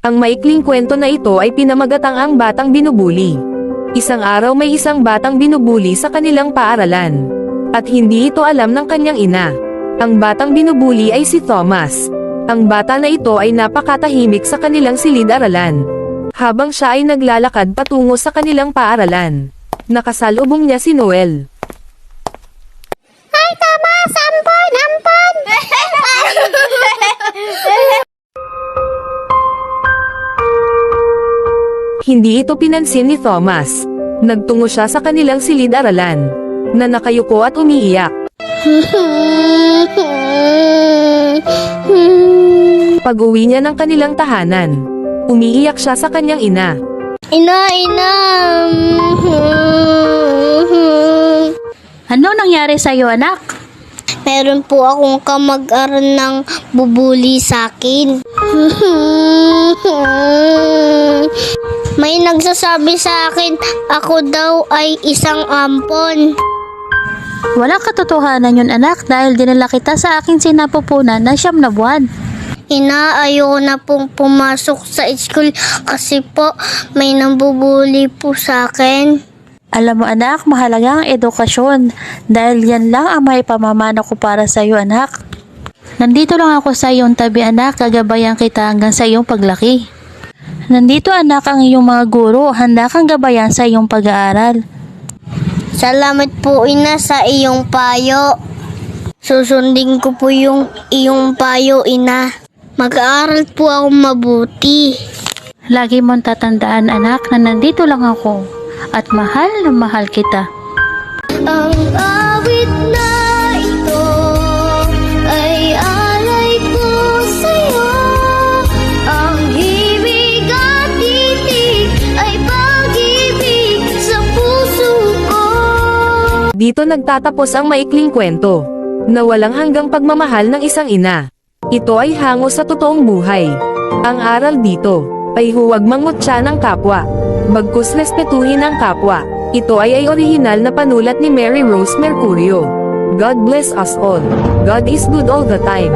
Ang maikling kwento na ito ay pinamagatang Ang Batang Binubuli. Isang araw may isang batang binubuli sa kanilang paaralan. At hindi ito alam ng kanyang ina. Ang batang binubuli ay si Thomas. Ang bata na ito ay napakatahimik sa kanilang silid-aralan. Habang siya ay naglalakad patungo sa kanilang paaralan, nakasalubong niya si Noel. Ay, Thomas! Ampon! Ampon! Hindi ito pinansin ni Thomas. Nagtungo siya sa kanilang silid-aralan, na nakayuko at umiiyak. Pag-uwi niya ng kanilang tahanan, umiiyak siya sa kanyang ina. Ina! Ina! Ano nangyari sa'yo, anak? Meron po akong kamag-aral ng bubuli sa akin. May nagsasabi sa akin, ako daw ay isang ampon. Walang katotohanan yun, anak, dahil dinala kita sa aking sinapupunan na 9 na buwan. Ina, ayoko na pong pumasok sa school kasi po may nambubuli po sa akin. Alam mo, anak, mahalaga ang edukasyon dahil yan lang ang maipamamana ko para sa iyo, anak. Nandito lang ako sa iyong tabi, anak, gagabayan kita hanggang sa iyong paglaki. Nandito, anak, ang iyong mga guro, handa kang gabayan sa iyong pag-aaral. Salamat po, Ina, sa iyong payo. Susundin ko po yung iyong payo, Ina. Mag-aaral po ako mabuti. Lagi mong tatandaan, anak, na nandito lang ako at mahal na mahal kita. Ang awit na ito ay alay ko sa'yo. Ang himig at titig ay pag-ibig sa puso ko. Dito nagtatapos ang maikling kwento, na walang hanggang pagmamahal ng isang ina. Ito ay hango sa totoong buhay. Ang aral dito ay huwag mangutya ng kapwa, bagkus respetuhin ang kapwa. Ito ay orihinal na panulat ni Mary Rose Mercurio. God bless us all. God is good all the time.